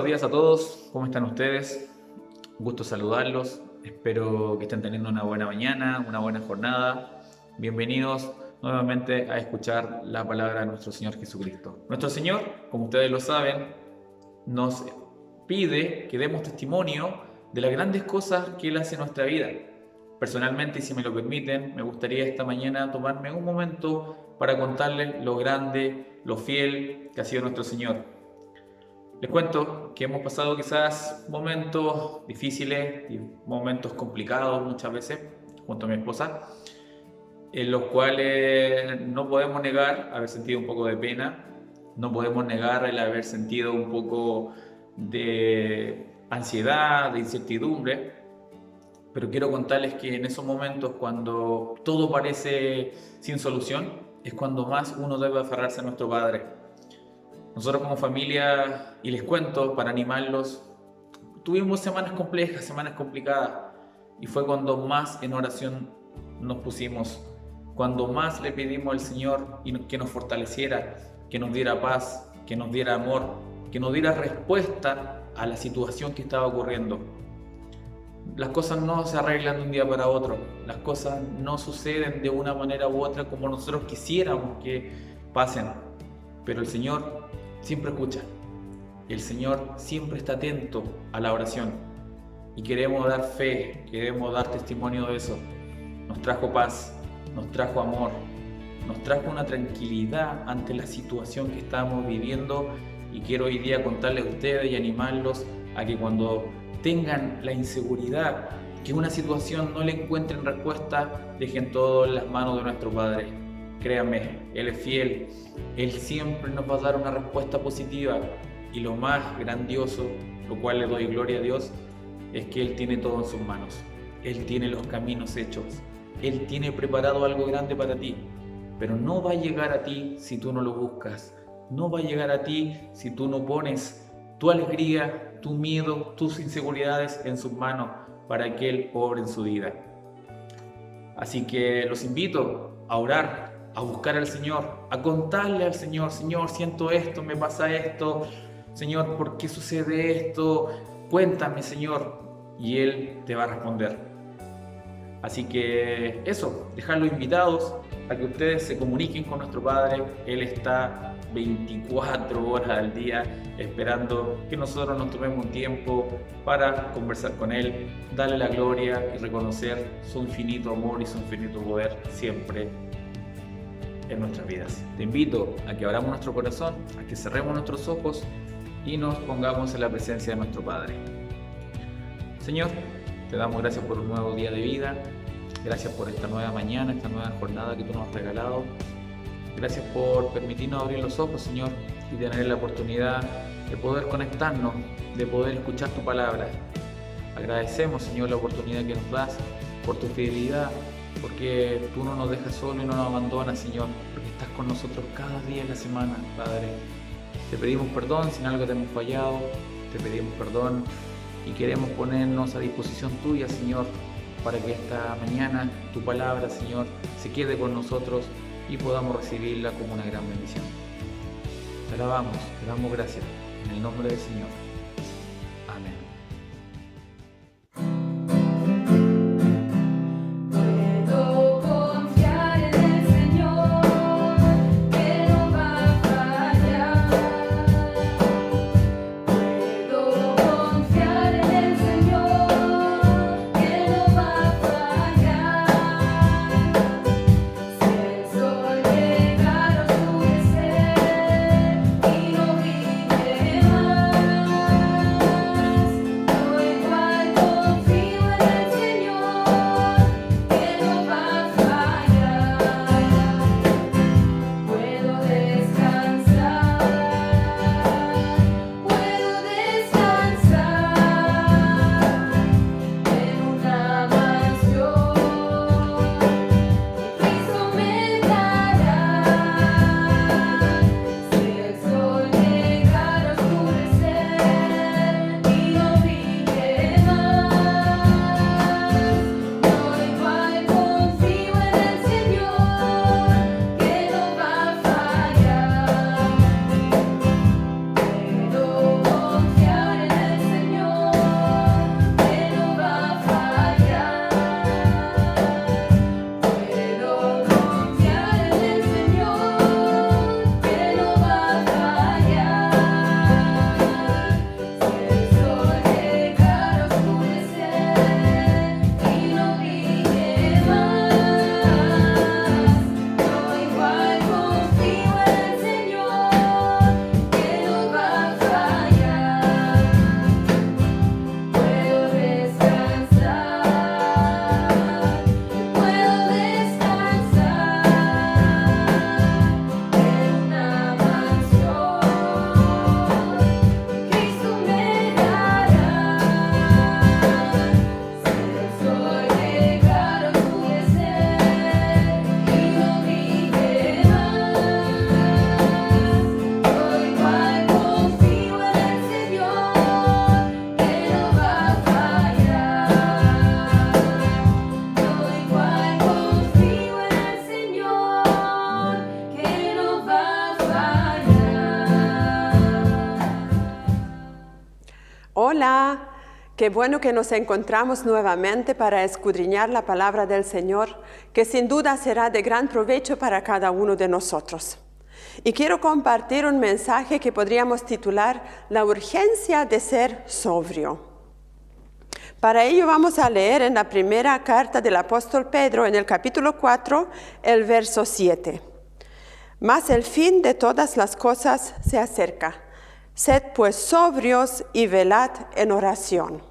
buenos días a todos. ¿Cómo están ustedes? Un gusto saludarlos. Espero que estén teniendo una buena mañana, una buena jornada. Bienvenidos nuevamente a escuchar la palabra de nuestro Señor Jesucristo. Nuestro Señor, como ustedes lo saben, nos pide que demos testimonio de las grandes cosas que Él hace en nuestra vida. Personalmente, y si me lo permiten, me gustaría esta mañana tomarme un momento para contarles lo grande, lo fiel que ha sido nuestro Señor. Les cuento que hemos pasado quizás momentos difíciles y momentos complicados muchas veces junto a mi esposa, en los cuales no podemos negar haber sentido un poco de pena, no podemos negar el haber sentido un poco de ansiedad, de incertidumbre, pero quiero contarles que en esos momentos cuando todo parece sin solución, es cuando más uno debe aferrarse a nuestro Padre. Nosotros como familia, y les cuento para animarlos, tuvimos semanas complejas, semanas complicadas, y fue cuando más en oración nos pusimos, cuando más le pedimos al Señor que nos fortaleciera, que nos diera paz, que nos diera amor, que nos diera respuesta a la situación que estaba ocurriendo. Las cosas no se arreglan de un día para otro, las cosas no suceden de una manera u otra como nosotros quisiéramos que pasen, pero el Señor siempre escucha, y el Señor siempre está atento a la oración, y queremos dar fe, queremos dar testimonio de eso. Nos trajo paz, nos trajo amor, nos trajo una tranquilidad ante la situación que estamos viviendo, y quiero hoy día contarles a ustedes y animarlos a que cuando tengan la inseguridad, que una situación no le encuentren respuesta, dejen todo en las manos de nuestro Padre. Créanme, Él es fiel, Él siempre nos va a dar una respuesta positiva, y lo más grandioso, lo cual le doy gloria a Dios, es que Él tiene todo en sus manos. Él tiene los caminos hechos, Él tiene preparado algo grande para ti, pero no va a llegar a ti si tú no lo buscas, no va a llegar a ti si tú no pones tu alegría, tu miedo, tus inseguridades en sus manos para que Él obre en su vida. Así que los invito a orar, a buscar al Señor, a contarle al Señor: Señor, siento esto, me pasa esto, Señor, ¿por qué sucede esto? Cuéntame, Señor, y Él te va a responder. Así que eso, dejarlos invitados a que ustedes se comuniquen con nuestro Padre. Él está 24 horas al día esperando que nosotros nos tomemos un tiempo para conversar con Él, darle la gloria y reconocer su infinito amor y su infinito poder siempre en nuestras vidas. Te invito a que abramos nuestro corazón, a que cerremos nuestros ojos y nos pongamos en la presencia de nuestro Padre. Señor, te damos gracias por un nuevo día de vida, gracias por esta nueva mañana, esta nueva jornada que tú nos has regalado. Gracias por permitirnos abrir los ojos, Señor, y tener la oportunidad de poder conectarnos, de poder escuchar tu palabra. Agradecemos, Señor, la oportunidad que nos das por tu fidelidad, porque tú no nos dejas solos y no nos abandonas, Señor, porque estás con nosotros cada día de la semana, Padre. Te pedimos perdón si en algo te hemos fallado, te pedimos perdón y queremos ponernos a disposición tuya, Señor, para que esta mañana tu palabra, Señor, se quede con nosotros y podamos recibirla como una gran bendición. Te alabamos, te damos gracias, en el nombre del Señor. Amén. Qué bueno que nos encontramos nuevamente para escudriñar la palabra del Señor, que sin duda será de gran provecho para cada uno de nosotros. Y quiero compartir un mensaje que podríamos titular La urgencia de ser sobrio. Para ello vamos a leer en la primera carta del apóstol Pedro, en el capítulo 4, el verso 7. Mas el fin de todas las cosas se acerca. Sed pues sobrios y velad en oración.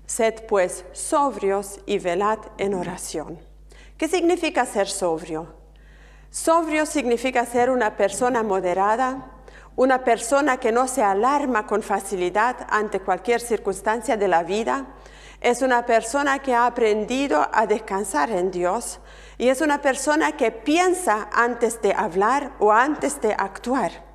Sed pues sobrios y velad en oración. ¿Qué significa ser sobrio? Sobrio significa ser una persona moderada, una persona que no se alarma con facilidad ante cualquier circunstancia de la vida. Es una persona que ha aprendido a descansar en Dios y es una persona que piensa antes de hablar o antes de actuar.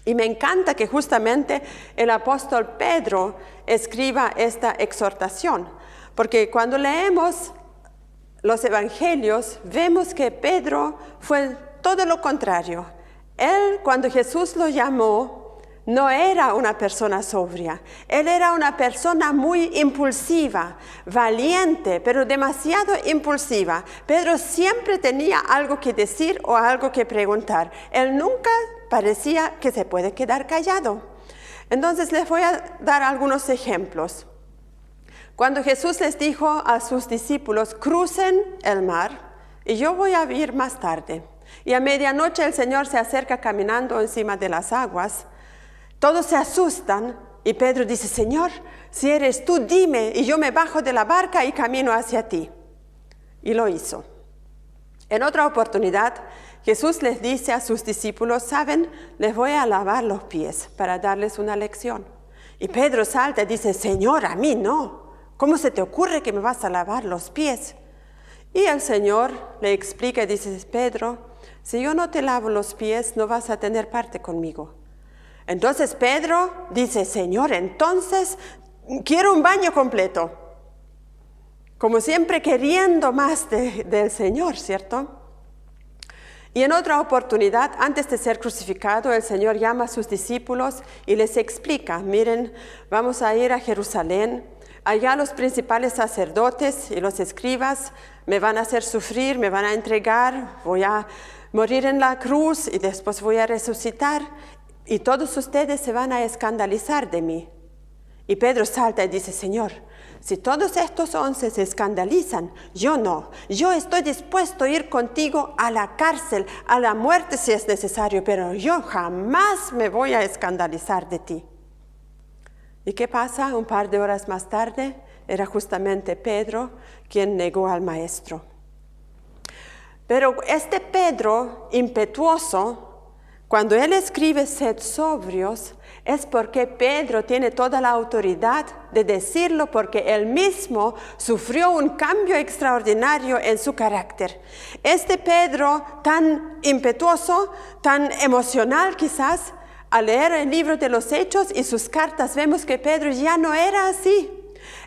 Y me encanta que justamente el apóstol Pedro escriba esta exhortación, porque cuando leemos los evangelios vemos que Pedro fue todo lo contrario. Él, cuando Jesús lo llamó, no era una persona sobria. Él era una persona muy impulsiva, valiente, pero demasiado impulsiva. Pedro siempre tenía algo que decir o algo que preguntar. Él nunca parecía que se puede quedar callado. Entonces les voy a dar algunos ejemplos. Cuando Jesús les dijo a sus discípulos, crucen el mar y yo voy a ir más tarde. Y a medianoche el Señor se acerca caminando encima de las aguas. Todos se asustan y Pedro dice, Señor, si eres tú, dime y yo me bajo de la barca y camino hacia ti. Y lo hizo. En otra oportunidad, Jesús les dice a sus discípulos, ¿saben? Les voy a lavar los pies para darles una lección. Y Pedro salta y dice, Señor, a mí no. ¿Cómo se te ocurre que me vas a lavar los pies? Y el Señor le explica y dice, Pedro, si yo no te lavo los pies, no vas a tener parte conmigo. Entonces Pedro dice, Señor, entonces quiero un baño completo. Como siempre queriendo más del Señor, ¿cierto? Y en otra oportunidad, antes de ser crucificado, el Señor llama a sus discípulos y les explica, miren, vamos a ir a Jerusalén. Allá los principales sacerdotes y los escribas me van a hacer sufrir, me van a entregar, voy a morir en la cruz y después voy a resucitar y todos ustedes se van a escandalizar de mí. Y Pedro salta y dice, Señor, si todos estos 11 se escandalizan, yo no. Yo estoy dispuesto a ir contigo a la cárcel, a la muerte si es necesario, pero yo jamás me voy a escandalizar de ti. ¿Y qué pasa? Un par de horas más tarde, era justamente Pedro quien negó al maestro. Pero este Pedro impetuoso, cuando él escribe sed sobrios, es porque Pedro tiene toda la autoridad de decirlo porque él mismo sufrió un cambio extraordinario en su carácter. Este Pedro tan impetuoso, tan emocional quizás, al leer el libro de los Hechos y sus cartas vemos que Pedro ya no era así.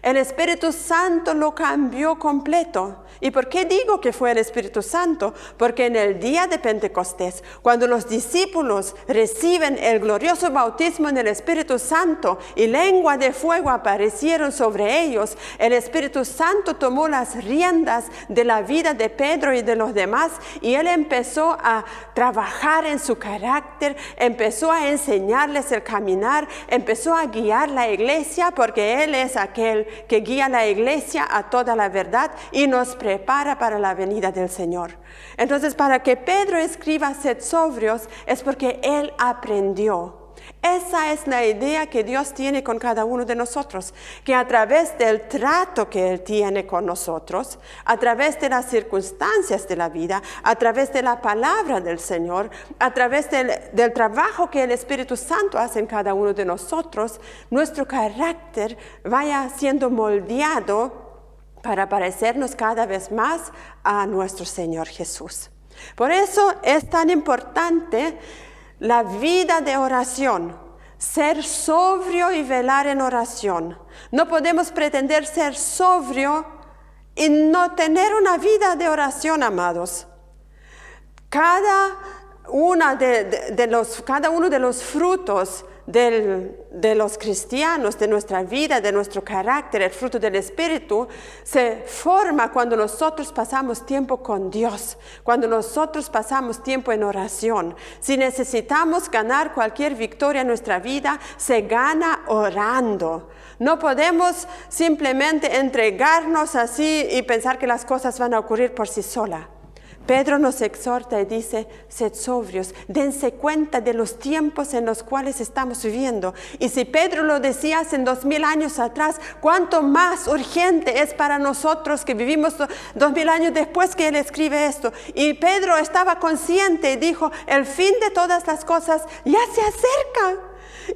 El Espíritu Santo lo cambió completo. ¿Y por qué digo que fue el Espíritu Santo? Porque en el día de Pentecostés, cuando los discípulos reciben el glorioso bautismo en el Espíritu Santo y lengua de fuego aparecieron sobre ellos, el Espíritu Santo tomó las riendas de la vida de Pedro y de los demás y él empezó a trabajar en su carácter, empezó a enseñarles el caminar, empezó a guiar la iglesia porque él es aquel que guía la iglesia a toda la verdad y nos prepara para la venida del Señor. Entonces, para que Pedro escriba sed sobrios es porque él aprendió. Esa es la idea que Dios tiene con cada uno de nosotros, que a través del trato que Él tiene con nosotros, a través de las circunstancias de la vida, a través de la palabra del Señor, a través del trabajo que el Espíritu Santo hace en cada uno de nosotros, nuestro carácter vaya siendo moldeado para parecernos cada vez más a nuestro Señor Jesús. Por eso es tan importante la vida de oración, ser sobrio y velar en oración. No podemos pretender ser sobrio y no tener una vida de oración, amados. Cada uno de los frutos de los cristianos, de nuestra vida, de nuestro carácter, el fruto del Espíritu, se forma cuando nosotros pasamos tiempo con Dios, cuando nosotros pasamos tiempo en oración. Si necesitamos ganar cualquier victoria en nuestra vida, se gana orando. No podemos simplemente entregarnos así y pensar que las cosas van a ocurrir por sí solas. Pedro nos exhorta y dice, sed sobrios, dense cuenta de los tiempos en los cuales estamos viviendo. Y si Pedro lo decía hace 2000 años atrás, ¿cuánto más urgente es para nosotros que vivimos 2000 años después que él escribe esto? Y Pedro estaba consciente y dijo, el fin de todas las cosas ya se acerca.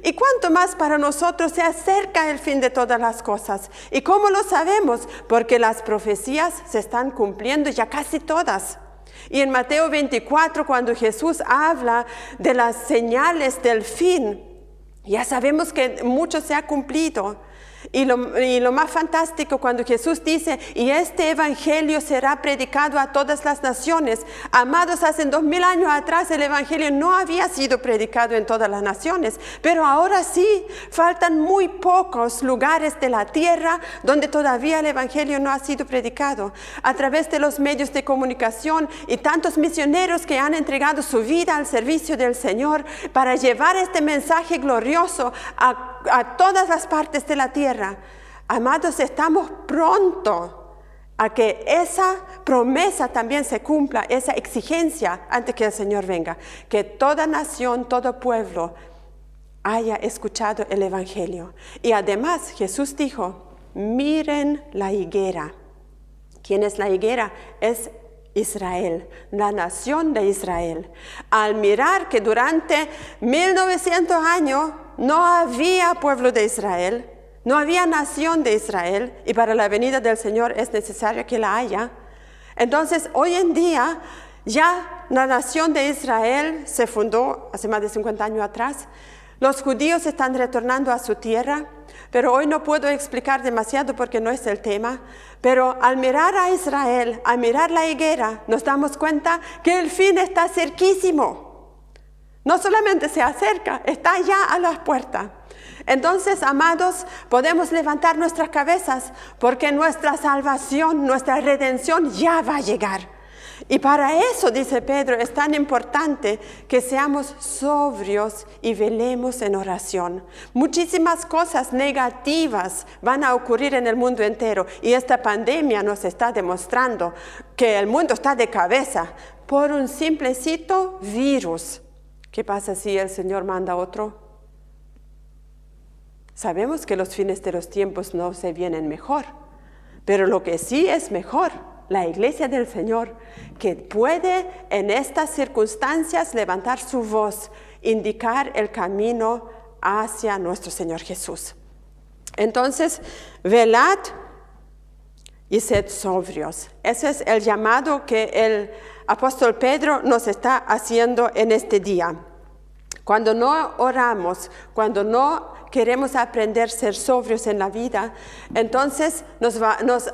¿Y cuánto más para nosotros se acerca el fin de todas las cosas? ¿Y cómo lo sabemos? Porque las profecías se están cumpliendo ya casi todas. Y en Mateo 24, cuando Jesús habla de las señales del fin, ya sabemos que mucho se ha cumplido. Y lo más fantástico cuando Jesús dice, y este evangelio será predicado a todas las naciones. Amados, hace 2000 años atrás el evangelio no había sido predicado en todas las naciones, pero ahora sí, faltan muy pocos lugares de la tierra donde todavía el evangelio no ha sido predicado. A través de los medios de comunicación y tantos misioneros que han entregado su vida al servicio del Señor para llevar este mensaje glorioso a todas las partes de la tierra. Amados, estamos pronto a que esa promesa también se cumpla, esa exigencia antes que el Señor venga, que toda nación, todo pueblo haya escuchado el evangelio. Y además Jesús dijo, miren la higuera. ¿Quién es la higuera? Es Israel, la nación de Israel. Al mirar que durante 1900 años no había pueblo de Israel, no había nación de Israel, y para la venida del Señor es necesario que la haya. Entonces, hoy en día, ya la nación de Israel se fundó hace más de 50 años atrás. Los judíos están retornando a su tierra, pero hoy no puedo explicar demasiado porque no es el tema. Pero al mirar a Israel, al mirar la higuera, nos damos cuenta que el fin está cerquísimo. No solamente se acerca, está ya a las puertas. Entonces, amados, podemos levantar nuestras cabezas porque nuestra salvación, nuestra redención ya va a llegar. Y para eso, dice Pedro, es tan importante que seamos sobrios y velemos en oración. Muchísimas cosas negativas van a ocurrir en el mundo entero y esta pandemia nos está demostrando que el mundo está de cabeza por un simplecito virus. ¿Qué pasa si el Señor manda otro? Sabemos que los fines de los tiempos no se vienen mejor, pero lo que sí es mejor, la iglesia del Señor, que puede en estas circunstancias levantar su voz, indicar el camino hacia nuestro Señor Jesús. Entonces, velad y sed sobrios. Ese es el llamado que el apóstol Pedro nos está haciendo en este día. Cuando no oramos, cuando no queremos aprender a ser sobrios en la vida, entonces nos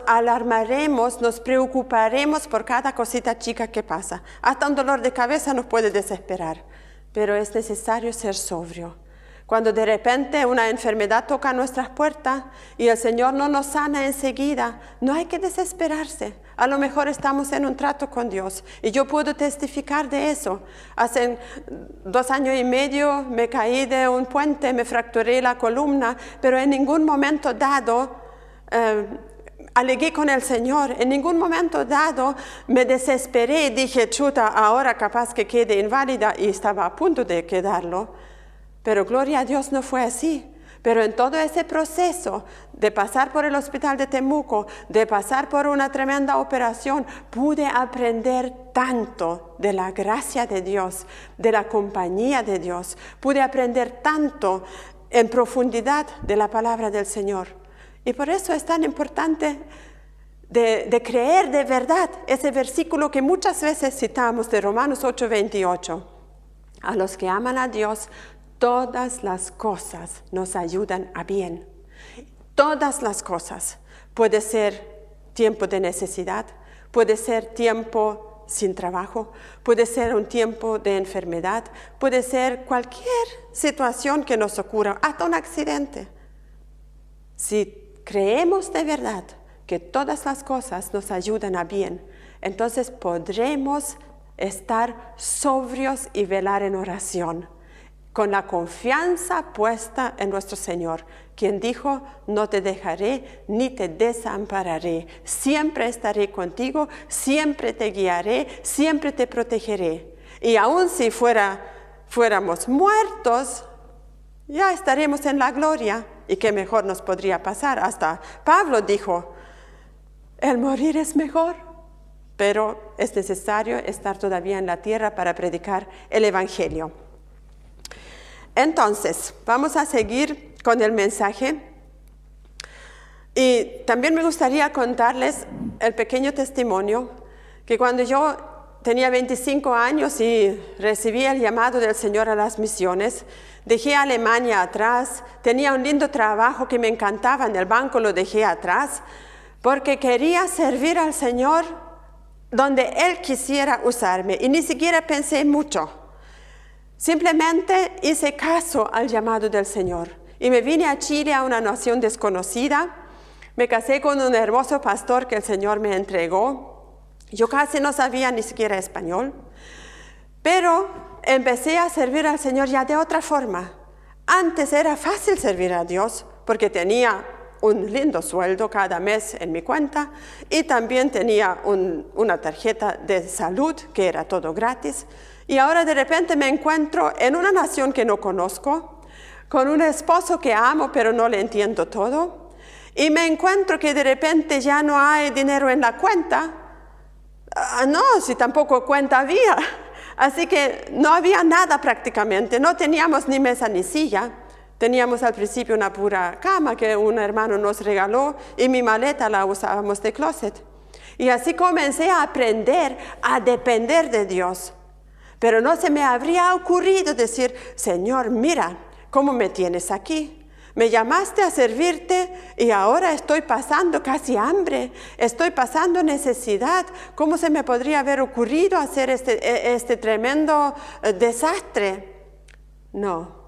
alarmaremos, nos preocuparemos por cada cosita chica que pasa. Hasta un dolor de cabeza nos puede desesperar, pero es necesario ser sobrio. Cuando de repente una enfermedad toca nuestras puertas y el Señor no nos sana enseguida, no hay que desesperarse. A lo mejor estamos en un trato con Dios y yo puedo testificar de eso. Hace 2 años y medio me caí de un puente, me fracturé la columna, pero en ningún momento dado alegué con el Señor. En ningún momento dado me desesperé y dije, chuta, ahora capaz que quede inválida, y estaba a punto de quedarlo. Pero gloria a Dios no fue así. Pero en todo ese proceso de pasar por el hospital de Temuco, de pasar por una tremenda operación, pude aprender tanto de la gracia de Dios, de la compañía de Dios. Pude aprender tanto en profundidad de la palabra del Señor. Y por eso es tan importante de creer de verdad ese versículo que muchas veces citamos de Romanos 8:28. A los que aman a Dios, todas las cosas nos ayudan a bien. Todas las cosas. Puede ser tiempo de necesidad, puede ser tiempo sin trabajo, puede ser un tiempo de enfermedad, puede ser cualquier situación que nos ocurra, hasta un accidente. Si creemos de verdad que todas las cosas nos ayudan a bien, entonces podremos estar sobrios y velar en oración, con la confianza puesta en nuestro Señor, quien dijo, no te dejaré ni te desampararé, siempre estaré contigo, siempre te guiaré, siempre te protegeré. Y aun si fuéramos muertos, ya estaremos en la gloria. ¿Y qué mejor nos podría pasar? Hasta Pablo dijo, el morir es mejor, pero es necesario estar todavía en la tierra para predicar el Evangelio. Entonces, vamos a seguir con el mensaje. Y también me gustaría contarles el pequeño testimonio que cuando yo tenía 25 años y recibí el llamado del Señor a las misiones, dejé Alemania atrás, tenía un lindo trabajo que me encantaba, en el banco lo dejé atrás, porque quería servir al Señor donde Él quisiera usarme y ni siquiera pensé mucho. Simplemente hice caso al llamado del Señor y me vine a Chile, a una nación desconocida. Me casé con un hermoso pastor que el Señor me entregó. Yo casi no sabía ni siquiera español, pero empecé a servir al Señor ya de otra forma. Antes era fácil servir a Dios porque tenía un lindo sueldo cada mes en mi cuenta y también tenía una tarjeta de salud que era todo gratis. Y ahora de repente me encuentro en una nación que no conozco, con un esposo que amo pero no le entiendo todo. Y me encuentro que de repente ya no hay dinero en la cuenta. No, si tampoco cuenta había. Así que no había nada prácticamente, no teníamos ni mesa ni silla. Teníamos al principio una pura cama que un hermano nos regaló y mi maleta la usábamos de closet. Y así comencé a aprender a depender de Dios. Pero no se me habría ocurrido decir, Señor, mira cómo me tienes aquí. Me llamaste a servirte y ahora estoy pasando casi hambre, estoy pasando necesidad. ¿Cómo se me podría haber ocurrido hacer este tremendo desastre? No.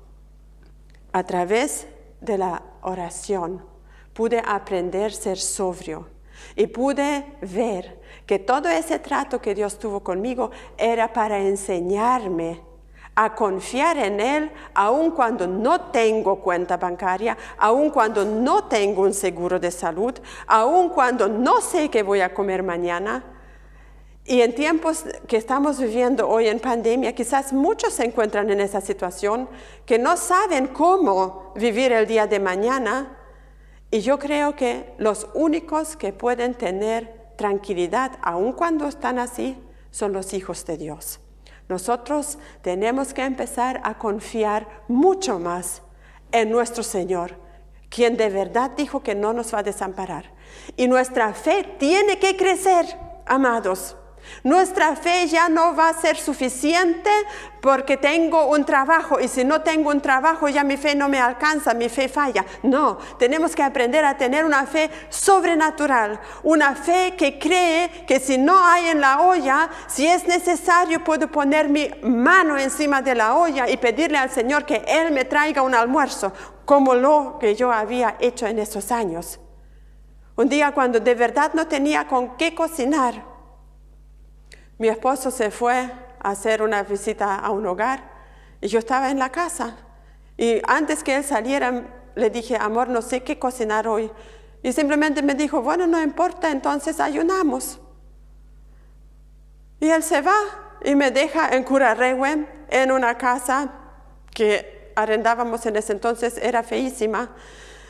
A través de la oración pude aprender a ser sobrio y pude ver que todo ese trato que Dios tuvo conmigo era para enseñarme a confiar en Él, aun cuando no tengo cuenta bancaria, aun cuando no tengo un seguro de salud, aun cuando no sé qué voy a comer mañana. Y en tiempos que estamos viviendo hoy en pandemia, quizás muchos se encuentran en esa situación, que no saben cómo vivir el día de mañana. Y yo creo que los únicos que pueden tener tranquilidad, aun cuando están así, son los hijos de Dios. Nosotros tenemos que empezar a confiar mucho más en nuestro Señor, quien de verdad dijo que no nos va a desamparar. Y nuestra fe tiene que crecer, amados. Nuestra fe ya no va a ser suficiente porque tengo un trabajo y si no tengo un trabajo ya mi fe no me alcanza, mi fe falla. No, tenemos que aprender a tener una fe sobrenatural, una fe que cree que si no hay en la olla, si es necesario puedo poner mi mano encima de la olla y pedirle al Señor que Él me traiga un almuerzo, como lo que yo había hecho en esos años. Un día cuando de verdad no tenía con qué cocinar, mi esposo se fue a hacer una visita a un hogar y yo estaba en la casa. Y antes que él saliera, le dije, amor, no sé qué cocinar hoy. Y simplemente me dijo, bueno, no importa, entonces ayunamos. Y él se va y me deja en Curarrehue, en una casa que arrendábamos en ese entonces, era feísima.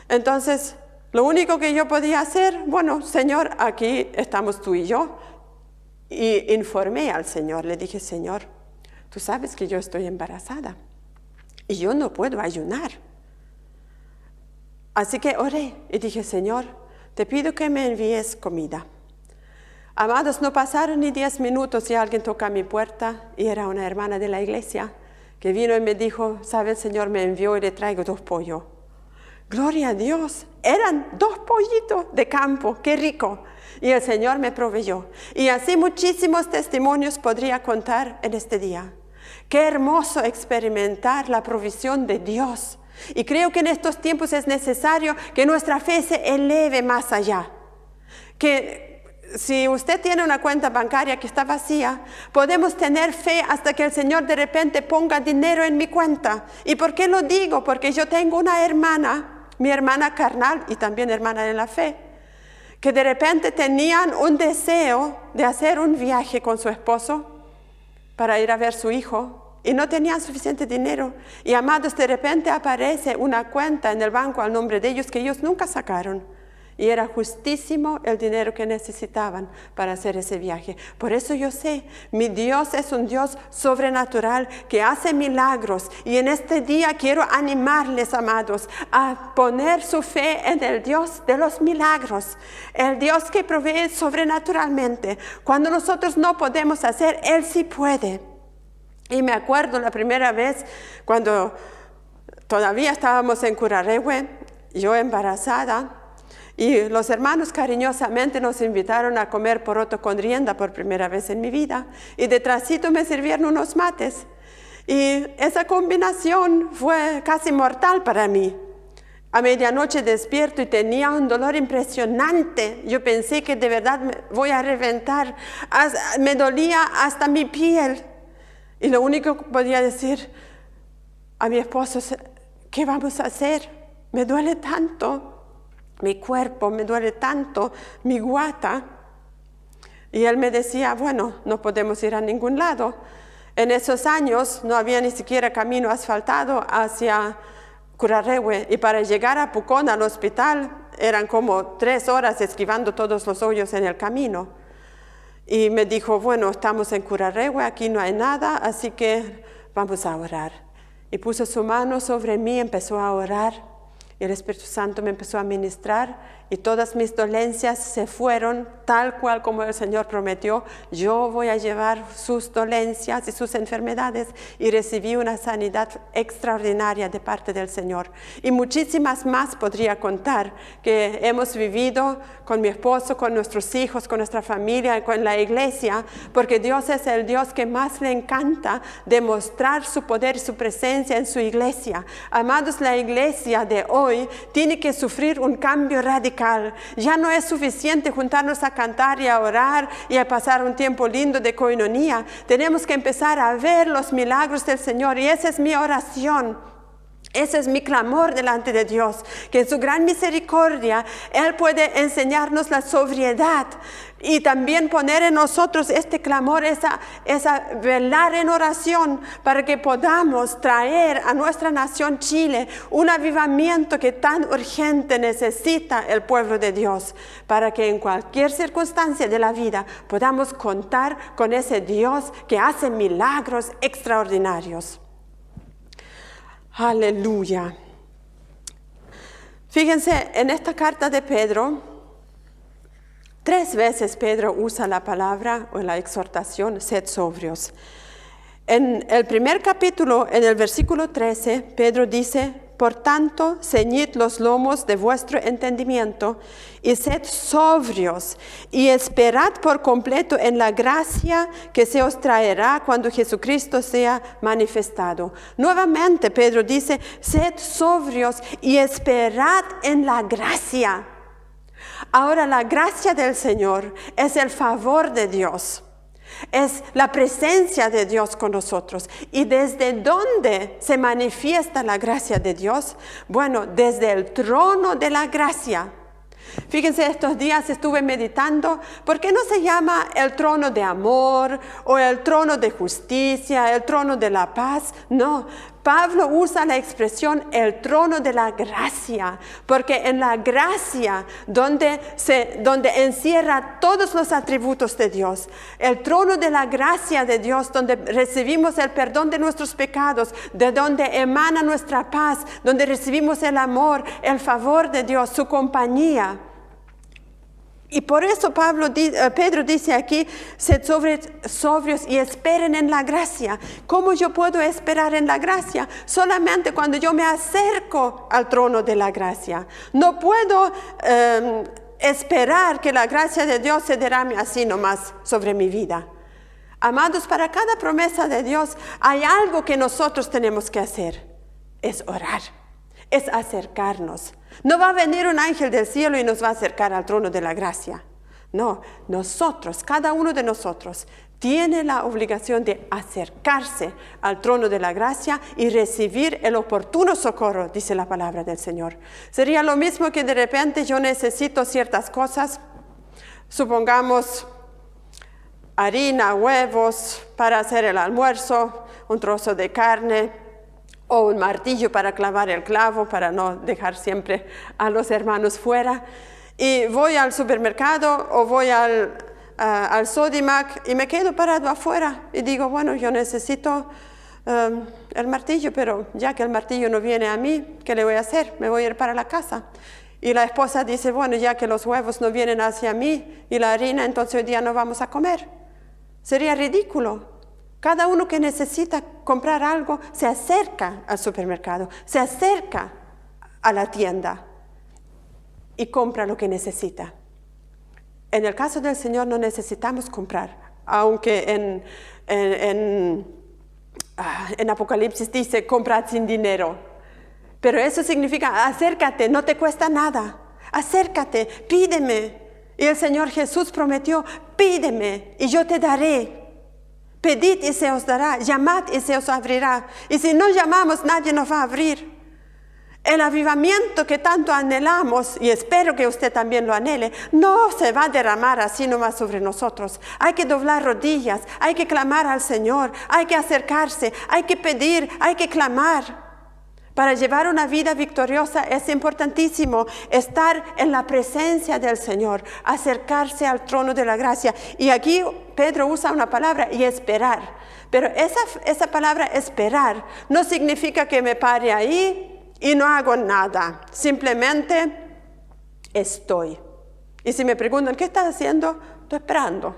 Entonces, lo único que yo podía hacer, bueno, Señor, aquí estamos tú y yo. Y informé al Señor, le dije, Señor, tú sabes que yo estoy embarazada y yo no puedo ayunar. Así que oré y dije, Señor, te pido que me envíes comida. Amados, no pasaron ni 10 minutos y alguien toca mi puerta y era una hermana de la iglesia que vino y me dijo, ¿sabe? El Señor me envió y le traigo 2 pollos. Gloria a Dios, eran 2 pollitos de campo, qué rico. y el Señor me proveyó. Y así muchísimos testimonios podría contar en este día. Qué hermoso experimentar la provisión de Dios. Y creo que en estos tiempos es necesario que nuestra fe se eleve más allá. Que si usted tiene una cuenta bancaria que está vacía, podemos tener fe hasta que el Señor de repente ponga dinero en mi cuenta. ¿Y por qué lo digo? Porque yo tengo una hermana, mi hermana carnal y también hermana en la fe, que de repente tenían un deseo de hacer un viaje con su esposo para ir a ver a su hijo y no tenían suficiente dinero. Y amados, de repente aparece una cuenta en el banco al nombre de ellos que ellos nunca sacaron. Y era justísimo el dinero que necesitaban para hacer ese viaje. Por eso yo sé, mi Dios es un Dios sobrenatural que hace milagros. Y en este día quiero animarles, amados, a poner su fe en el Dios de los milagros. El Dios que provee sobrenaturalmente. Cuando nosotros no podemos hacer, Él sí puede. Y me acuerdo la primera vez cuando todavía estábamos en Curarrehue, yo embarazada, y los hermanos cariñosamente nos invitaron a comer poroto con rienda por primera vez en mi vida. Y detrásito me sirvieron unos mates. Y esa combinación fue casi mortal para mí. A medianoche despierto y tenía un dolor impresionante. Yo pensé que de verdad me voy a reventar. Me dolía hasta mi piel. Y lo único que podía decir a mi esposo, ¿qué vamos a hacer? Me duele tanto. Mi cuerpo me duele tanto, mi guata. Y él me decía, bueno, no podemos ir a ningún lado. En esos años no había ni siquiera camino asfaltado hacia Curarrehue. Y para llegar a Pucón, al hospital, eran como 3 horas esquivando todos los hoyos en el camino. Y me dijo, bueno, estamos en Curarrehue, aquí no hay nada, así que vamos a orar. Y puso su mano sobre mí, empezó a orar. Y el Espíritu Santo me empezó a ministrar y todas mis dolencias se fueron tal cual como el Señor prometió. Yo voy a llevar sus dolencias y sus enfermedades y recibí una sanidad extraordinaria de parte del Señor. Y muchísimas más podría contar que hemos vivido con mi esposo, con nuestros hijos, con nuestra familia, con la iglesia, porque Dios es el Dios que más le encanta demostrar su poder y su presencia en su iglesia. Amados, la iglesia de hoy tiene que sufrir un cambio radical. Ya no es suficiente juntarnos a cantar y a orar y a pasar un tiempo lindo de coinonía. Tenemos que empezar a ver los milagros del Señor y esa es mi oración. Ese es mi clamor delante de Dios, que en su gran misericordia Él puede enseñarnos la sobriedad y también poner en nosotros este clamor, esa velar en oración para que podamos traer a nuestra nación Chile un avivamiento que tan urgente necesita el pueblo de Dios, para que en cualquier circunstancia de la vida podamos contar con ese Dios que hace milagros extraordinarios. Aleluya. Fíjense, en esta carta de Pedro, 3 veces Pedro usa la palabra o la exhortación, sed sobrios. En el primer capítulo, en el versículo 13, Pedro dice, por tanto, ceñid los lomos de vuestro entendimiento y sed sobrios y esperad por completo en la gracia que se os traerá cuando Jesucristo sea manifestado. Nuevamente Pedro dice, sed sobrios y esperad en la gracia. Ahora la gracia del Señor es el favor de Dios. Es la presencia de Dios con nosotros. ¿Y desde dónde se manifiesta la gracia de Dios? Bueno, desde el trono de la gracia. Fíjense, estos días estuve meditando, ¿por qué no se llama el trono de amor o el trono de justicia, el trono de la paz? No, Pablo usa la expresión el trono de la gracia, porque en la gracia donde encierra todos los atributos de Dios, el trono de la gracia de Dios, donde recibimos el perdón de nuestros pecados, de donde emana nuestra paz, donde recibimos el amor, el favor de Dios, su compañía. Y por eso Pedro dice aquí, sed sobrios y esperen en la gracia. ¿Cómo yo puedo esperar en la gracia? Solamente cuando yo me acerco al trono de la gracia. No puedo esperar que la gracia de Dios se derrame así nomás sobre mi vida. Amados, para cada promesa de Dios hay algo que nosotros tenemos que hacer. Es orar, es acercarnos. No va a venir un ángel del cielo y nos va a acercar al trono de la gracia. No, nosotros, cada uno de nosotros, tiene la obligación de acercarse al trono de la gracia y recibir el oportuno socorro, dice la palabra del Señor. Sería lo mismo que de repente yo necesito ciertas cosas, supongamos harina, huevos para hacer el almuerzo, un trozo de carne o un martillo para clavar el clavo, para no dejar siempre a los hermanos fuera. Y voy al supermercado o voy al Sodimac y me quedo parado afuera y digo, bueno, yo necesito el martillo, pero ya que el martillo no viene a mí, ¿qué le voy a hacer? Me voy a ir para la casa. Y la esposa dice, bueno, ya que los huevos no vienen hacia mí y la harina, entonces hoy día no vamos a comer. Sería ridículo. Cada uno que necesita comprar algo se acerca al supermercado, se acerca a la tienda y compra lo que necesita. En el caso del Señor no necesitamos comprar, aunque en Apocalipsis dice comprad sin dinero. Pero eso significa acércate, no te cuesta nada. Acércate, pídeme. Y el Señor Jesús prometió, pídeme y yo te daré. Pedid y se os dará, llamad y se os abrirá. Y si no llamamos, nadie nos va a abrir. El avivamiento que tanto anhelamos, y espero que usted también lo anhele, no se va a derramar así nomás sobre nosotros. Hay que doblar rodillas, hay que clamar al Señor, hay que acercarse, hay que pedir, hay que clamar. Para llevar una vida victoriosa es importantísimo estar en la presencia del Señor, acercarse al trono de la gracia. Y aquí Pedro usa una palabra, y esperar. Pero esa palabra esperar no significa que me pare ahí y no hago nada. Simplemente estoy. Y si me preguntan, ¿qué estás haciendo? Estoy esperando.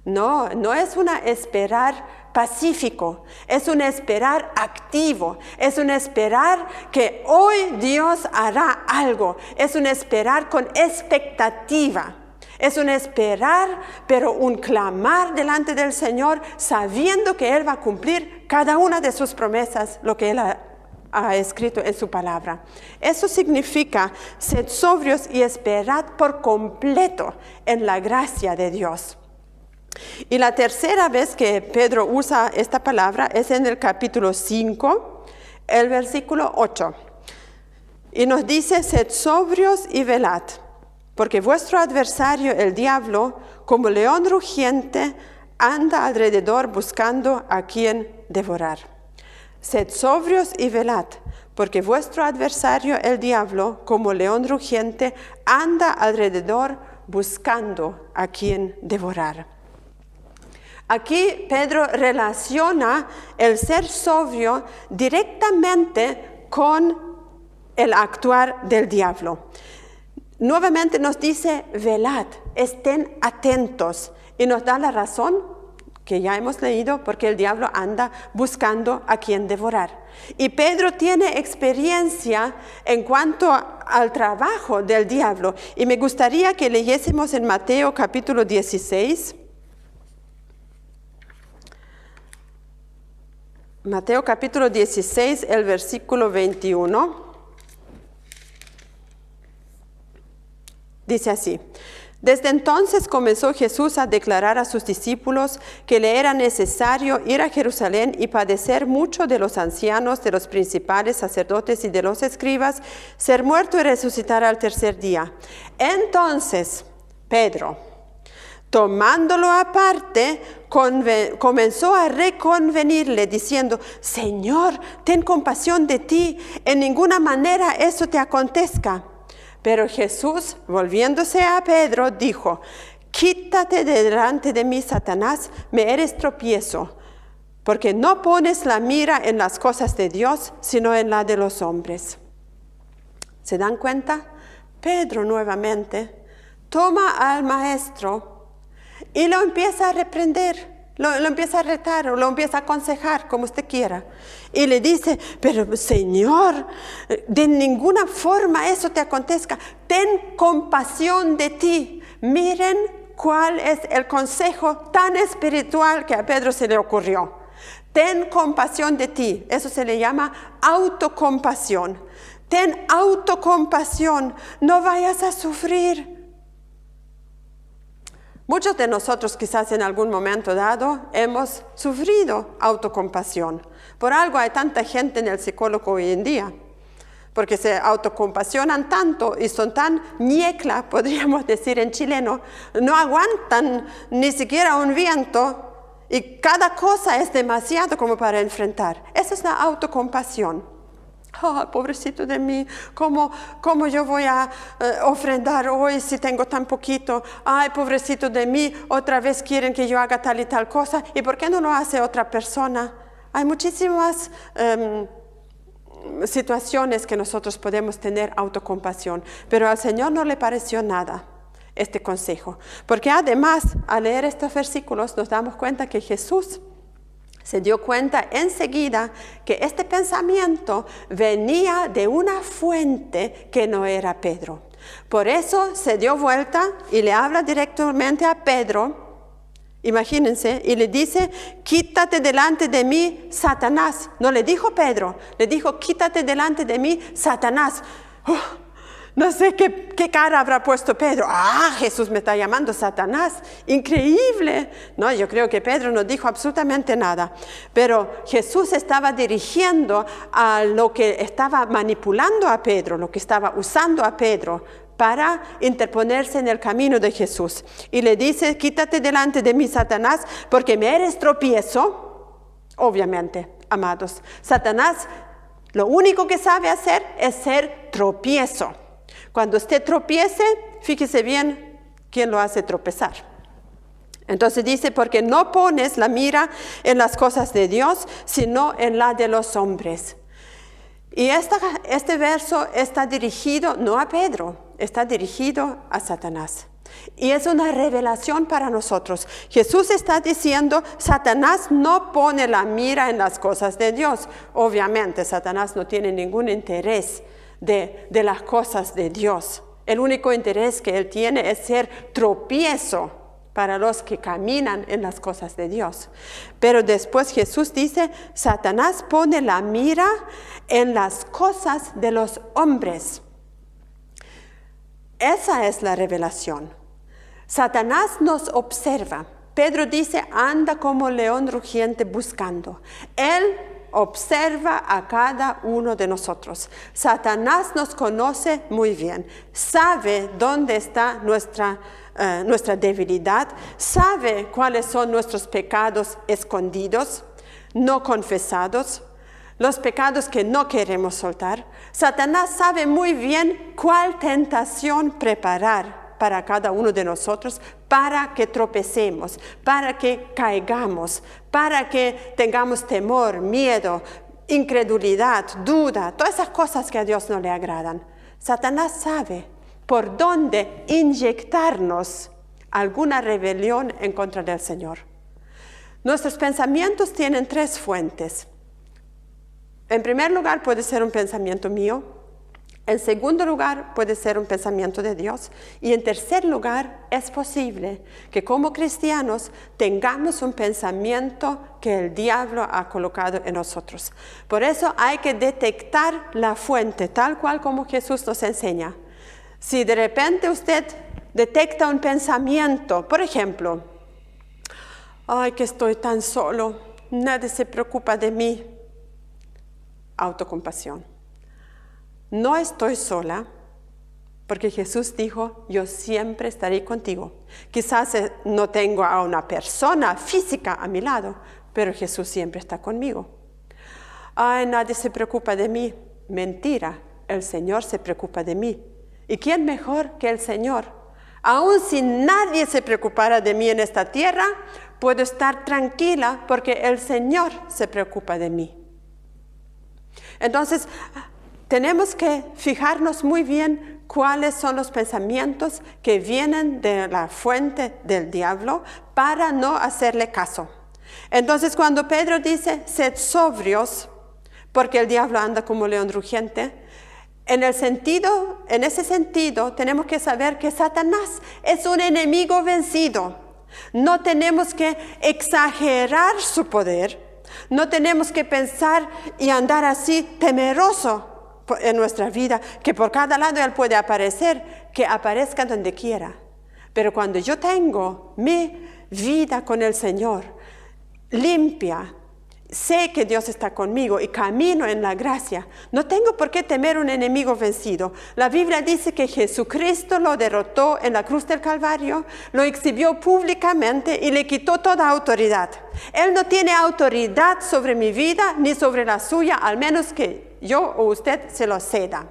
No, no es una esperar pacífico, es un esperar activo, es un esperar que hoy Dios hará algo, es un esperar con expectativa, es un esperar, pero un clamar delante del Señor, sabiendo que Él va a cumplir cada una de sus promesas, lo que Él ha escrito en su palabra. Eso significa ser sobrios y esperad por completo en la gracia de Dios. Y la tercera vez que Pedro usa esta palabra es en el capítulo 5, el versículo 8. Y nos dice, sed sobrios y velad, porque vuestro adversario, el diablo, como león rugiente, anda alrededor buscando a quien devorar. Sed sobrios y velad, porque vuestro adversario, el diablo, como león rugiente, anda alrededor buscando a quien devorar. Aquí Pedro relaciona el ser sobrio directamente con el actuar del diablo. Nuevamente nos dice, velad, estén atentos, y nos da la razón que ya hemos leído, porque el diablo anda buscando a quien devorar. Y Pedro tiene experiencia en cuanto al trabajo del diablo, y me gustaría que leyésemos en Mateo capítulo 16. Mateo capítulo 16, el versículo 21, dice así: Desde entonces comenzó Jesús a declarar a sus discípulos que le era necesario ir a Jerusalén y padecer mucho de los ancianos, de los principales sacerdotes y de los escribas, ser muerto y resucitar al tercer día. Entonces Pedro, tomándolo aparte, comenzó a reconvenirle, diciendo: Señor, ten compasión de ti, en ninguna manera eso te acontezca. Pero Jesús, volviéndose a Pedro, dijo: Quítate de delante de mí, Satanás, me eres tropiezo, porque no pones la mira en las cosas de Dios, sino en la de los hombres. ¿Se dan cuenta? Pedro nuevamente toma al maestro y lo empieza a reprender. Lo empieza a retar o lo empieza a aconsejar, como usted quiera. Y le dice, pero Señor, de ninguna forma eso te acontezca. Ten compasión de ti. Miren cuál es el consejo tan espiritual que a Pedro se le ocurrió. Ten compasión de ti. Eso se le llama autocompasión. Ten autocompasión. No vayas a sufrir. Muchos de nosotros quizás en algún momento dado hemos sufrido autocompasión. Por algo hay tanta gente en el psicólogo hoy en día, porque se autocompasionan tanto y son tan ñecla, podríamos decir en chileno, no aguantan ni siquiera un viento y cada cosa es demasiado como para enfrentar. Esa es la autocompasión. Oh, pobrecito de mí, ¿cómo yo voy a ofrendar hoy si tengo tan poquito? Ay, pobrecito de mí, otra vez quieren que yo haga tal y tal cosa. ¿Y por qué no lo hace otra persona? Hay muchísimas situaciones que nosotros podemos tener autocompasión, pero al Señor no le pareció nada este consejo. Porque además, al leer estos versículos, nos damos cuenta que Jesús se dio cuenta enseguida que este pensamiento venía de una fuente que no era Pedro. Por eso se dio vuelta y le habla directamente a Pedro, imagínense, y le dice, quítate delante de mí, Satanás. No le dijo Pedro, le dijo, quítate delante de mí, Satanás. No sé qué cara habrá puesto Pedro. Jesús me está llamando Satanás. Increíble. No, yo creo que Pedro no dijo absolutamente nada. Pero Jesús estaba dirigiendo a lo que estaba manipulando a Pedro, lo que estaba usando a Pedro para interponerse en el camino de Jesús. Y le dice, quítate delante de mí, Satanás, porque me eres tropiezo. Obviamente, amados, Satanás lo único que sabe hacer es ser tropiezo. Cuando usted tropiece, fíjese bien quién lo hace tropezar. Entonces dice, porque no pones la mira en las cosas de Dios, sino en la de los hombres. Y este verso está dirigido no a Pedro, está dirigido a Satanás. Y es una revelación para nosotros. Jesús está diciendo, Satanás no pone la mira en las cosas de Dios. Obviamente, Satanás no tiene ningún interés de las cosas de Dios. El único interés que él tiene es ser tropiezo para los que caminan en las cosas de Dios. Pero después Jesús dice, Satanás pone la mira en las cosas de los hombres. Esa es la revelación. Satanás nos observa. Pedro dice, anda como león rugiente buscando. Él observa a cada uno de nosotros. Satanás nos conoce muy bien, sabe dónde está nuestra debilidad, sabe cuáles son nuestros pecados escondidos, no confesados, los pecados que no queremos soltar. Satanás sabe muy bien cuál tentación preparar para cada uno de nosotros, para que tropecemos, para que caigamos, para que tengamos temor, miedo, incredulidad, duda, todas esas cosas que a Dios no le agradan. Satanás sabe por dónde inyectarnos alguna rebelión en contra del Señor. Nuestros pensamientos tienen tres fuentes. En primer lugar, puede ser un pensamiento mío. En segundo lugar, puede ser un pensamiento de Dios. Y en tercer lugar, es posible que como cristianos tengamos un pensamiento que el diablo ha colocado en nosotros. Por eso hay que detectar la fuente, tal cual como Jesús nos enseña. Si de repente usted detecta un pensamiento, por ejemplo, ay, que estoy tan solo, nadie se preocupa de mí. Autocompasión. No estoy sola, porque Jesús dijo, yo siempre estaré contigo. Quizás no tengo a una persona física a mi lado, pero Jesús siempre está conmigo. Ay, nadie se preocupa de mí. Mentira, el Señor se preocupa de mí. ¿Y quién mejor que el Señor? Aun si nadie se preocupara de mí en esta tierra, puedo estar tranquila porque el Señor se preocupa de mí. Entonces, tenemos que fijarnos muy bien cuáles son los pensamientos que vienen de la fuente del diablo para no hacerle caso. Entonces cuando Pedro dice, sed sobrios, porque el diablo anda como león rugiente, en ese sentido tenemos que saber que Satanás es un enemigo vencido. No tenemos que exagerar su poder, no tenemos que pensar y andar así temeroso en nuestra vida, que por cada lado él puede aparecer, que aparezca donde quiera. Pero cuando yo tengo mi vida con el Señor limpia, sé que Dios está conmigo y camino en la gracia, no tengo por qué temer un enemigo vencido. La Biblia dice que Jesucristo lo derrotó en la cruz del Calvario, lo exhibió públicamente y le quitó toda autoridad. Él no tiene autoridad sobre mi vida ni sobre la suya, al menos que yo o usted se lo ceda.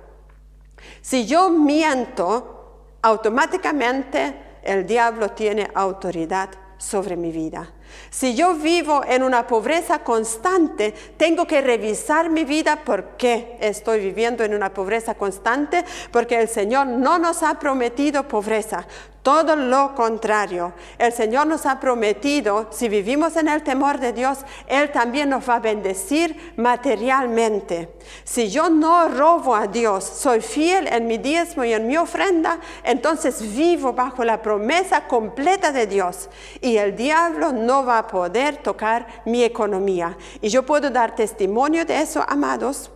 Si yo miento, automáticamente el diablo tiene autoridad sobre mi vida. Si yo vivo en una pobreza constante, tengo que revisar mi vida. ¿Por qué estoy viviendo en una pobreza constante? Porque el Señor no nos ha prometido pobreza. Todo lo contrario, el Señor nos ha prometido, si vivimos en el temor de Dios, Él también nos va a bendecir materialmente. Si yo no robo a Dios, soy fiel en mi diezmo y en mi ofrenda, entonces vivo bajo la promesa completa de Dios. Y el diablo no va a poder tocar mi economía. Y yo puedo dar testimonio de eso, amados.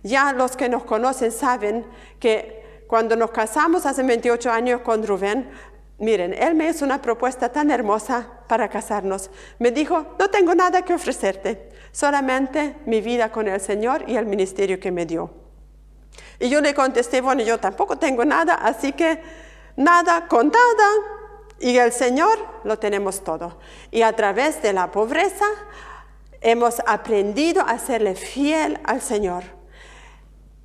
Ya los que nos conocen saben que cuando nos casamos hace 28 años con Rubén, miren, él me hizo una propuesta tan hermosa para casarnos. Me dijo, no tengo nada que ofrecerte, solamente mi vida con el Señor y el ministerio que me dio. Y yo le contesté, bueno, yo tampoco tengo nada, así que nada con nada. Y el Señor lo tenemos todo. Y a través de la pobreza hemos aprendido a serle fiel al Señor.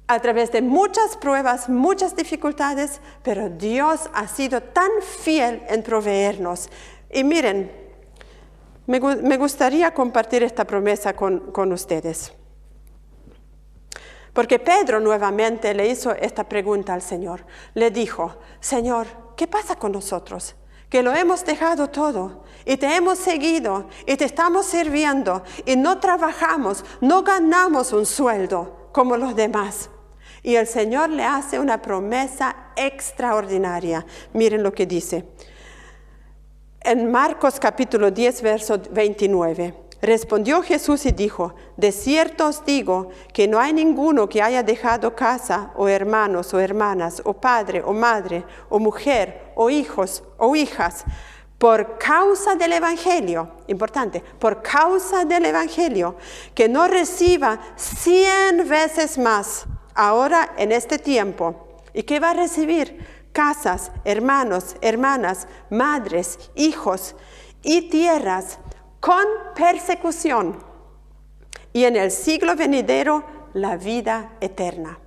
A través de muchas pruebas, muchas dificultades, pero Dios ha sido tan fiel en proveernos. Y miren, me gustaría compartir esta promesa con ustedes. Porque Pedro nuevamente le hizo esta pregunta al Señor. Le dijo, Señor, ¿qué pasa con nosotros? Que lo hemos dejado todo y te hemos seguido y te estamos sirviendo y no trabajamos, no ganamos un sueldo como los demás. Y el Señor le hace una promesa extraordinaria. Miren lo que dice. En Marcos capítulo 10, verso 29. Respondió Jesús y dijo, de cierto os digo que no hay ninguno que haya dejado casa, o hermanos, o hermanas, o padre, o madre, o mujer, o hijos, o hijas, por causa del Evangelio, importante, por causa del Evangelio, que no reciba 100 veces más ahora en este tiempo. ¿Y qué va a recibir? Casas, hermanos, hermanas, madres, hijos y tierras con persecución. Y en el siglo venidero, la vida eterna.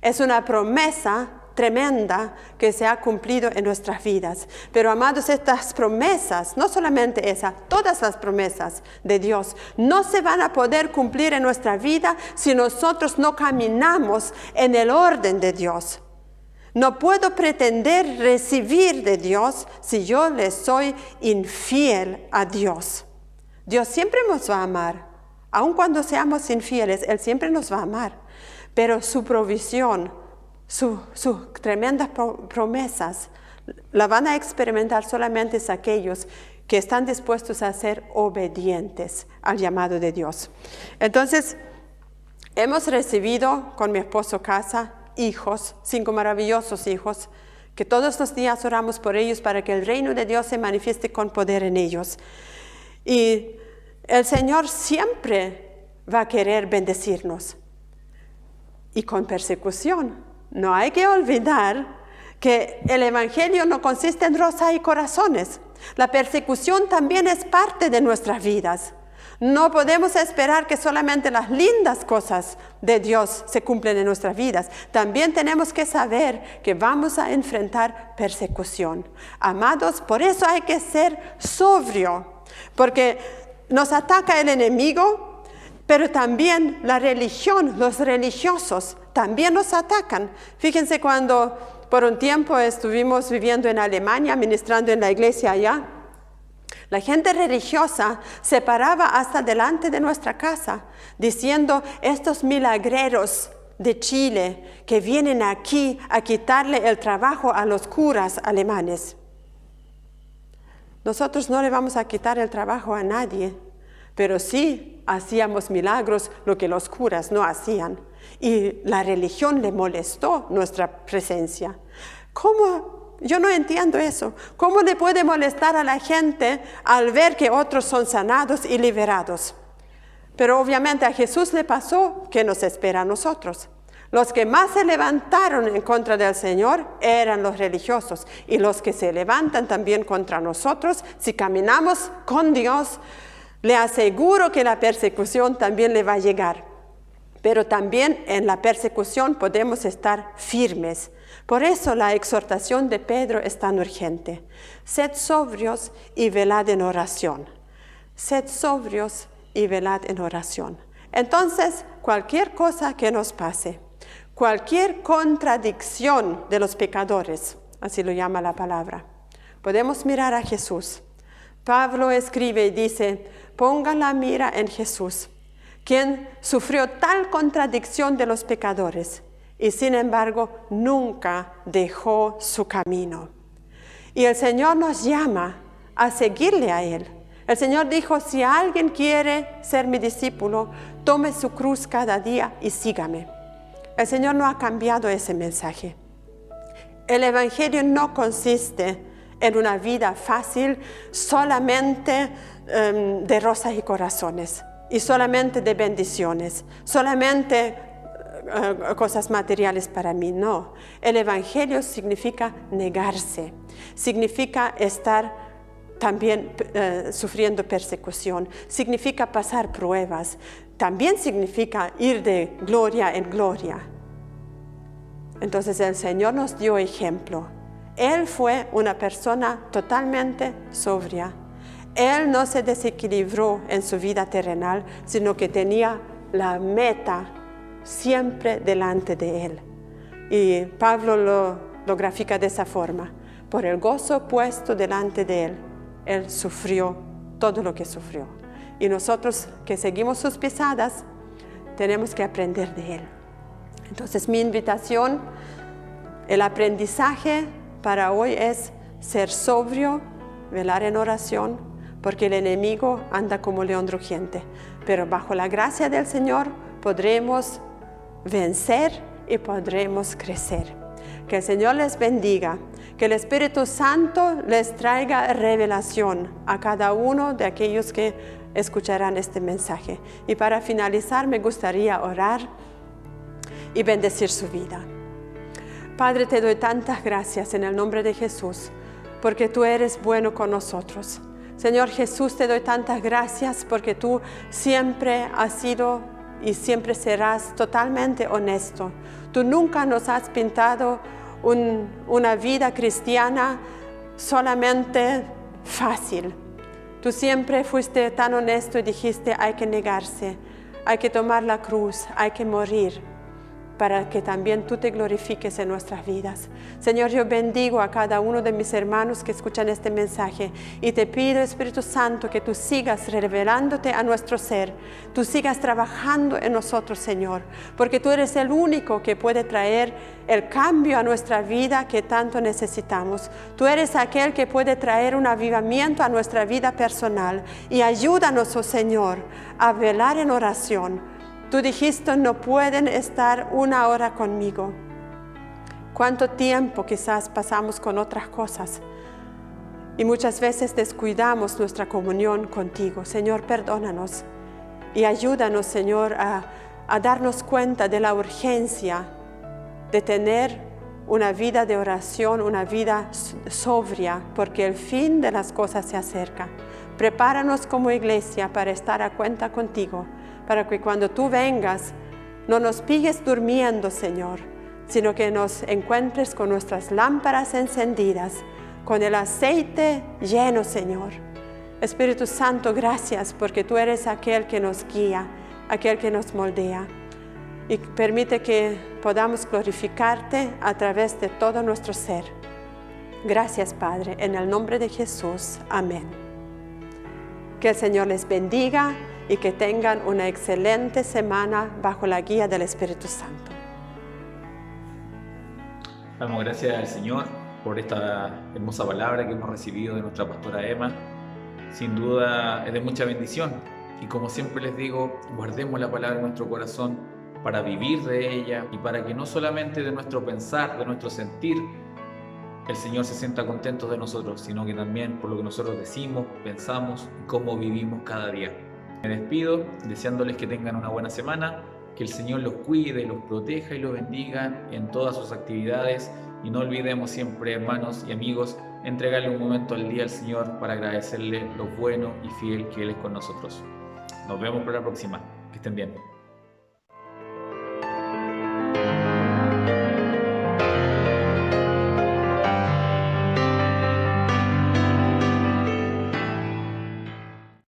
Es una promesa tremenda que se ha cumplido en nuestras vidas. Pero amados, estas promesas, no solamente esa, todas las promesas de Dios no se van a poder cumplir en nuestra vida si nosotros no caminamos en el orden de Dios. No puedo pretender recibir de Dios si yo le soy infiel a Dios. Dios siempre nos va a amar. Aun cuando seamos infieles, Él siempre nos va a amar. Pero su provisión, sus tremendas promesas, la van a experimentar solamente aquellos que están dispuestos a ser obedientes al llamado de Dios. Entonces, hemos recibido con mi esposo casa hijos, 5 maravillosos hijos, que todos los días oramos por ellos para que el reino de Dios se manifieste con poder en ellos. Y el Señor siempre va a querer bendecirnos. Y con persecución. No hay que olvidar que el Evangelio no consiste en rosa y corazones. La persecución también es parte de nuestras vidas. No podemos esperar que solamente las lindas cosas de Dios se cumplen en nuestras vidas. También tenemos que saber que vamos a enfrentar persecución. Amados, por eso hay que ser sobrio, porque nos ataca el enemigo, pero también la religión, los religiosos también nos atacan. Fíjense cuando por un tiempo estuvimos viviendo en Alemania, ministrando en la iglesia allá. La gente religiosa se paraba hasta delante de nuestra casa, diciendo, estos milagreros de Chile que vienen aquí a quitarle el trabajo a los curas alemanes. Nosotros no le vamos a quitar el trabajo a nadie, pero sí hacíamos milagros, lo que los curas no hacían. Y la religión le molestó nuestra presencia. ¿Cómo? Yo no entiendo eso. ¿Cómo le puede molestar a la gente al ver que otros son sanados y liberados? Pero obviamente a Jesús le pasó que nos espera a nosotros. Los que más se levantaron en contra del Señor eran los religiosos. Y los que se levantan también contra nosotros, si caminamos con Dios, le aseguro que la persecución también le va a llegar. Pero también en la persecución podemos estar firmes. Por eso la exhortación de Pedro es tan urgente. Sed sobrios y velad en oración. Sed sobrios y velad en oración. Entonces, cualquier cosa que nos pase, cualquier contradicción de los pecadores, así lo llama la palabra, podemos mirar a Jesús. Pablo escribe y dice, pongan la mira en Jesús, quien sufrió tal contradicción de los pecadores y sin embargo nunca dejó su camino. Y el Señor nos llama a seguirle a Él. El Señor dijo, si alguien quiere ser mi discípulo, tome su cruz cada día y sígame. El Señor no ha cambiado ese mensaje. El Evangelio no consiste en una vida fácil solamente de rosas y corazones y solamente de bendiciones, solamente cosas materiales para mí. No, el Evangelio significa negarse, significa estar también sufriendo persecución, significa pasar pruebas, también significa ir de gloria en gloria. Entonces el Señor nos dio ejemplo. Él fue una persona totalmente sobria. Él no se desequilibró en su vida terrenal, sino que tenía la meta siempre delante de Él. Y Pablo lo grafica de esa forma. Por el gozo puesto delante de Él, Él sufrió todo lo que sufrió. Y nosotros que seguimos sus pisadas, tenemos que aprender de Él. Entonces mi invitación, el aprendizaje para hoy es ser sobrio, velar en oración, porque el enemigo anda como león rugiente. Pero bajo la gracia del Señor podremos vencer y podremos crecer. Que el Señor les bendiga, que el Espíritu Santo les traiga revelación a cada uno de aquellos que escucharán este mensaje. Y para finalizar me gustaría orar y bendecir su vida. Padre, te doy tantas gracias en el nombre de Jesús, porque tú eres bueno con nosotros. Señor Jesús, te doy tantas gracias porque tú siempre has sido y siempre serás totalmente honesto. Tú nunca nos has pintado una vida cristiana solamente fácil. Tú siempre fuiste tan honesto y dijiste, hay que negarse, hay que tomar la cruz, hay que morir, para que también tú te glorifiques en nuestras vidas. Señor, yo bendigo a cada uno de mis hermanos que escuchan este mensaje y te pido, Espíritu Santo, que tú sigas revelándote a nuestro ser, tú sigas trabajando en nosotros, Señor, porque tú eres el único que puede traer el cambio a nuestra vida que tanto necesitamos. Tú eres aquel que puede traer un avivamiento a nuestra vida personal y ayúdanos, oh Señor, a velar en oración. Tú dijiste, no pueden estar una hora conmigo. ¿Cuánto tiempo quizás pasamos con otras cosas? Y muchas veces descuidamos nuestra comunión contigo. Señor, perdónanos y ayúdanos, Señor, a darnos cuenta de la urgencia de tener una vida de oración, una vida sobria, porque el fin de las cosas se acerca. Prepáranos como iglesia para estar a cuenta contigo, para que cuando tú vengas no nos pilles durmiendo, Señor, sino que nos encuentres con nuestras lámparas encendidas, con el aceite lleno, Señor. Espíritu Santo, gracias porque tú eres aquel que nos guía, aquel que nos moldea. Y permite que podamos glorificarte a través de todo nuestro ser. Gracias, Padre, en el nombre de Jesús. Amén. Que el Señor les bendiga y que tengan una excelente semana bajo la guía del Espíritu Santo. Damos gracias al Señor por esta hermosa palabra que hemos recibido de nuestra pastora Emma. Sin duda es de mucha bendición y como siempre les digo, guardemos la palabra en nuestro corazón para vivir de ella y para que no solamente de nuestro pensar, de nuestro sentir, el Señor se sienta contento de nosotros, sino que también por lo que nosotros decimos, pensamos y cómo vivimos cada día. Me despido deseándoles que tengan una buena semana, que el Señor los cuide, los proteja y los bendiga en todas sus actividades y no olvidemos siempre, hermanos y amigos, entregarle un momento al día al Señor para agradecerle lo bueno y fiel que Él es con nosotros. Nos vemos para la próxima. Que estén bien.